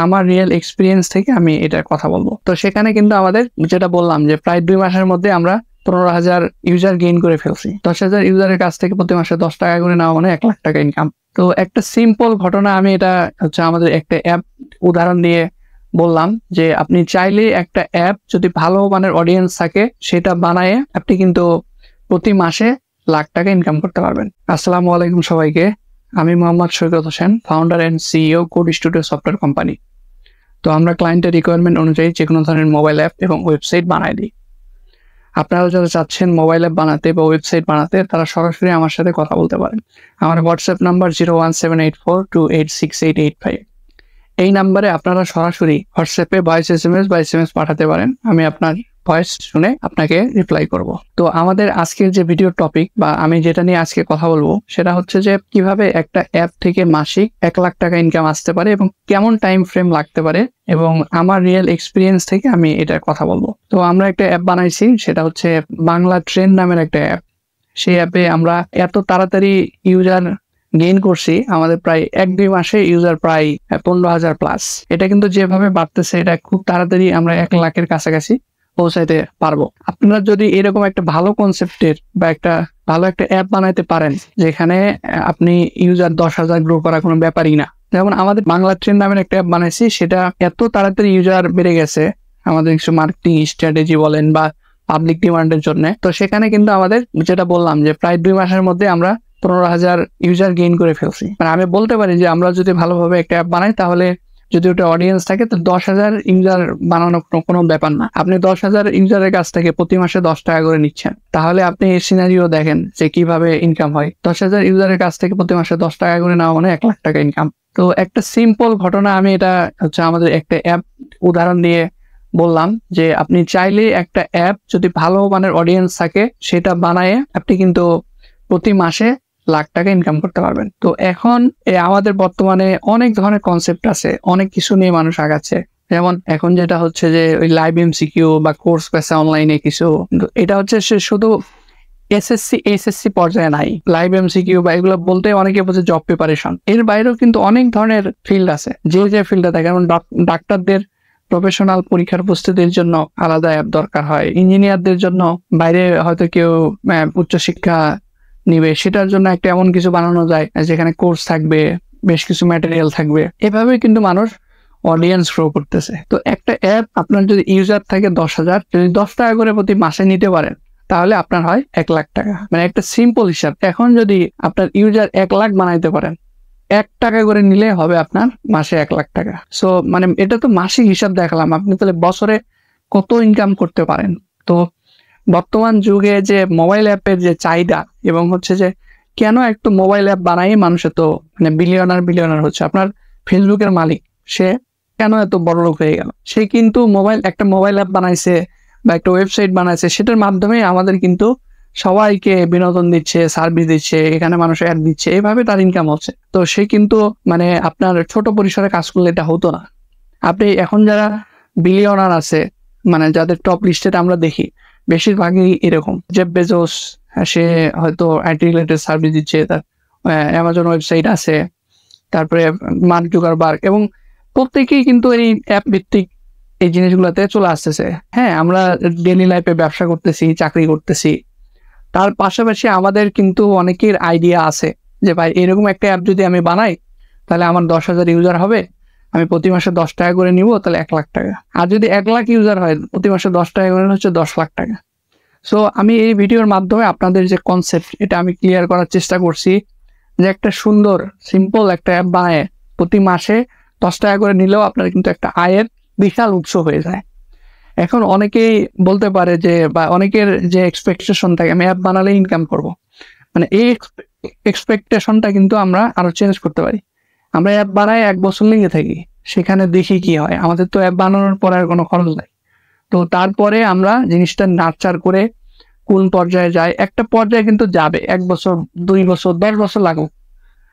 আমার real experience থেকে আমি এটা কথা বলবো। তো সেখানে কিন্তু আমাদের যেটা বললাম যে প্রায় 2 মাসের মধ্যে আমরা 15,000 ইউজার গেইন করে ফেলছি। 10,000 ইউজারের কাছ থেকে প্রতি মাসে 10 টাকা করে নেওয়া মানে 1 লাখ টাকা ইনকাম। তো একটা সিম্পল ঘটনা আমি এটা হচ্ছে আমাদের একটা অ্যাপ উদাহরণ দিয়ে বললাম যে আপনি চাইলে একটা অ্যাপ যদি ভালো মানের অডিয়েন্স থাকে সেটা বানায়ে আপনি কিন্তু প্রতি মাসে লাখ টাকা ইনকাম করতে পারবেন। আসসালামু আলাইকুম সবাইকে। আমি Mohammad Saikat Hossain, founder and CEO Code Studio software company. তো আমরা ক্লায়েন্টের রিকোয়ারমেন্ট অনুযায়ী যে কোনো ধরনের মোবাইল অ্যাপ এবং ওয়েবসাইট বানাই দিই। আপনারা যারা চাচ্ছেন মোবাইল অ্যাপ বানাতে বা ওয়েবসাইট বানাতে তারা সরাসরি আমার সাথে কথা বলতে পারেন। আমার হোয়াটসঅ্যাপ নাম্বার 01784286885। এই নাম্বারে আপনারা সরাসরি হোয়াটসঅ্যাপে ভয়েস এসএমএস পাঠাতে পারেন। আমি আপনার ভয়েস শুনে আপনাকে রিপ্লাই করব। তো আমাদের আজকের যে ভিডিও টপিক বা আমি যেটা নিয়ে আজকে কথা বলবো সেটা হচ্ছে যে কিভাবে একটা অ্যাপ থেকে মাসিক 1 লাখ টাকা ইনকাম আসতে পারে এবং কেমন টাইম ফ্রেম লাগতে পারে, এবং আমার রিয়েল এক্সপিরিয়েন্স থেকে আমি এটার কথা বলবো। তো আমরা একটা অ্যাপ বানাইছি, সেটা হচ্ছে বাংলা ট্রেন নামের একটা অ্যাপ। সেই অ্যাপে আমরা এত তাড়াতাড়ি ইউজার গেইন করছি, আমাদের প্রায় 1-2 মাসে ইউজার প্রায় 15,000 প্লাস। এটা কিন্তু যেভাবে বাড়তেছে এটা খুব তাড়াতাড়ি আমরা 1 লাখের কাছাকাছি পৌঁছাইতে পারবো। আপনারা যদি এরকম একটা ভালো কনসেপ্টের বা একটা ভালো একটা অ্যাপ বানাইতে পারেন যেখানে আপনি ইউজার 10,000 গ্রো করা কোনো ব্যাপারই না। যেমন আমাদের বাংলা ট্রেন নামের একটা অ্যাপ বানাইছি, সেটা এত তাড়াতাড়ি ইউজার বেড়ে গেছে আমাদের কিছু মার্কেটিং স্ট্র্যাটেজি বলেন বা পাবলিক ডিমান্ডের জন্য। তো সেখানে কিন্তু আমাদের যেটা বললাম যে প্রায় 2 মাসের মধ্যে আমরা 15,000 ইউজার গেইন করে ফেলছি। মানে আমি বলতে পারি যে আমরা যদি ভালোভাবে একটা অ্যাপ বানাই তাহলে যদি ওটা অডিয়েন্স থাকে তো 10,000 ইউজার বানানো কোনো ব্যাপার না। আপনি 10,000 ইউজারের কাছ থেকে প্রতি মাসে 10 টাকা করে নিচ্ছেন, তাহলে আপনি এই সিনারিও দেখেন যে কিভাবে ইনকাম হয়। 10,000 ইউজারের কাছ থেকে প্রতি মাসে 10 টাকা করে নেওয়া মানে 1 লাখ টাকা ইনকাম। তো একটা সিম্পল ঘটনা আমি এটা হচ্ছে আমাদের একটা অ্যাপ উদাহরণ দিয়ে বললাম যে আপনি চাইলে একটা অ্যাপ যদি ভালো মানের অডিয়েন্স থাকে সেটা বানায়ে আপনি কিন্তু প্রতি মাসে লাখ টাকা ইনকাম করতে পারবেন। তো এখন আমাদের বর্তমানে অনেক ধরনের কনসেপ্ট আছে, অনেক কিছু নিয়ে মানুষ আগাচ্ছে। যেমন এখন যেটা হচ্ছে যে ওই লাইভ এমসিকিউ বা কোর্স পেছে অনলাইনে কিছু, এটা হচ্ছে সে শুধু এসএসসি পর্যায়ে নাই। লাইভ এমসিকিউ বা এগুলো বলতে অনেকে বলছে জব প্রিপারেশন, এর বাইরেও কিন্তু অনেক ধরনের ফিল্ড আছে। যে ফিল্ডে থাকে, যেমন ডাক্তারদের প্রফেশনাল পরীক্ষার প্রস্তুতির জন্য আলাদা অ্যাপ দরকার হয়, ইঞ্জিনিয়ারদের জন্য বাইরে হয়তো কেউ উচ্চশিক্ষা নিবে, সেটার জন্য একটা এমন কিছু বানানো যায় যেখানে কোর্স থাকবে, বেশ কিছু ম্যাটেরিয়াল থাকবে। এভাবে কিন্তু মানুষ অডিয়েন্স গ্রো করতেছে। তো একটা অ্যাপ আপনার যদি ইউজার থাকে 10,000, যদি 10 টাকা করে প্রতি মাসে নিতে পারেন তাহলে আপনার হয় 1 লাখ টাকা। মানে একটা সিম্পল হিসাব। এখন যদি আপনার ইউজার 1 লাখ বানাইতে পারেন, 1 টাকা করে নিলে হবে আপনার মাসে 1 লাখ টাকা। সো মানে এটা তো মাসিক হিসাব দেখালাম, আপনি তাহলে বছরে কত ইনকাম করতে পারেন। তো বর্তমান যুগে যে মোবাইল অ্যাপের যে চাহিদা এবং হচ্ছে যে কেন একটা মোবাইল অ্যাপ বানাই মানুষে তো মানে বিলিয়নার হচ্ছে। আপনার ফেসবুকের মালিক সে কেন এত বড় লোক হয়ে গেল? সে কিন্তু একটা মোবাইল অ্যাপ বানাইছে বা একটা ওয়েবসাইট বানাইছে, সেটার মাধ্যমে আমাদের কিন্তু সবাইকে বিনোদন দিচ্ছে, সার্ভিস দিচ্ছে, এখানে মানুষ অ্যাড দিচ্ছে, এভাবে তার ইনকাম হচ্ছে। তো সে কিন্তু মানে আপনার ছোট পরিসরে কাজ করলে এটা হতো না। আপনি এখন যারা বিলিয়নার আছে, মানে যাদের টপ লিস্টেড আমরা দেখি, বেশিরভাগই এরকম। জেফ বেজোস, সে হয়তো আইটি রিলেটেড সার্ভিস দিচ্ছে, তার অ্যামাজন ওয়েবসাইট আছে, তারপরে মার্ক জুকারবার্গ, এবং প্রত্যেকেই কিন্তু এই অ্যাপ ভিত্তিক এই জিনিসগুলোতে চলে আসতেছে। হ্যাঁ, আমরা ডেইলি লাইফে ব্যবসা করতেছি, চাকরি করতেছি, তার পাশাপাশি আমাদের কিন্তু অনেকের আইডিয়া আছে যে ভাই এরকম একটা অ্যাপ যদি আমি বানাই তাহলে আমার 10,000 ইউজার হবে, আমি প্রতি মাসে 10 টাকা করে নিব, তাহলে 1 লাখ টাকা। আর যদি 1 লাখ ইউজার হয় প্রতি মাসে 10 টাকা করে হচ্ছে 10 লাখ টাকা। সো আমি এই ভিডিওর মাধ্যমে আপনাদের যে কনসেপ্ট এটা আমি ক্লিয়ার করার চেষ্টা করছি যে একটা সুন্দর সিম্পল একটা অ্যাপ বানায় প্রতি মাসে 10 টাকা করে নিলেও আপনার কিন্তু একটা আয়ের বিশাল উৎস হয়ে যায়। এখন অনেকেই বলতে পারে যে, বা অনেকের যে এক্সপেকটেশন থাকে আমি অ্যাপ বানালে ইনকাম করব, মানে এই এক্সপেকটেশনটা কিন্তু আমরা আরো চেঞ্জ করতে পারি। আমরা অ্যাপ বানাই 1 বছর লেগে থাকি, সেখানে দেখি কি হয়। আমাদের তো অ্যাপ বানানোর পরে আর কোনো খরচ নাই। তো তারপরে আমরা জিনিসটা নার্চার করে কোন পর্যায়ে যায়, একটা পর্যায়ে কিন্তু যাবে, 1 বছর 2 বছর 10 বছর লাগুক,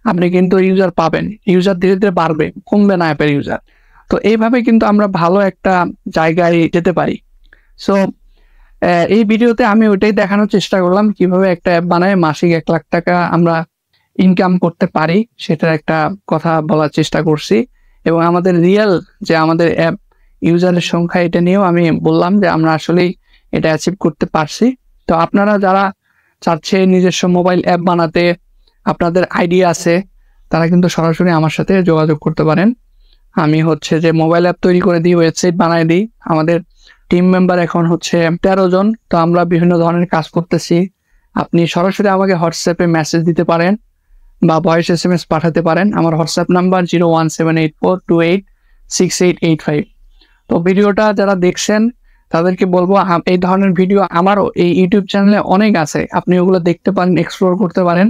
আপনি কিন্তু ইউজার পাবেন, ইউজার ধীরে ধীরে বাড়বে, কমবে না অ্যাপের ইউজার। তো এইভাবে কিন্তু আমরা ভালো একটা জায়গায় যেতে পারি। সো এই ভিডিওতে আমি ওইটাই দেখানোর চেষ্টা করলাম কিভাবে একটা অ্যাপ বানায় মাসিক 1 লাখ টাকা আমরা ইনকাম করতে পারি, সেটার একটা কথা বলার চেষ্টা করছি। এবং আমাদের রিয়েল যে আমাদের অ্যাপ ইউজারের সংখ্যা, এটা নিয়েও আমি বললাম যে আমরা আসলেই এটা অ্যাচিভ করতে পারছি। তো আপনারা যারা চাচ্ছে নিজস্ব মোবাইল অ্যাপ বানাতে, আপনাদের আইডিয়া আছে, তারা কিন্তু সরাসরি আমার সাথে যোগাযোগ করতে পারেন। আমি হচ্ছে যে মোবাইল অ্যাপ তৈরি করে দিই, ওয়েবসাইট বানিয়ে দিই। আমাদের টিম মেম্বার এখন হচ্ছে 13 জন। তো আমরা বিভিন্ন ধরনের কাজ করতেছি। আপনি সরাসরি আমাকে হোয়াটসঅ্যাপে মেসেজ দিতে পারেন বা ভয়েস SMS পাঠাতে পারেন। আমার হোয়াটসঅ্যাপ নাম্বার 01784286885। তো ভিডিওটা যারা দেখছেন তাদেরকে বলবো এই ধরনের ভিডিও আমারও এই ইউটিউব চ্যানেলে অনেক আছে, আপনি ওগুলো দেখতে পারেন, এক্সপ্লোর করতে পারেন।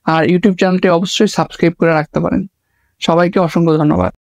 আর ইউটিউব চ্যানেলটি অবশ্যই সাবস্ক্রাইব করে রাখতে পারেন। সবাইকে অসংখ্য ধন্যবাদ।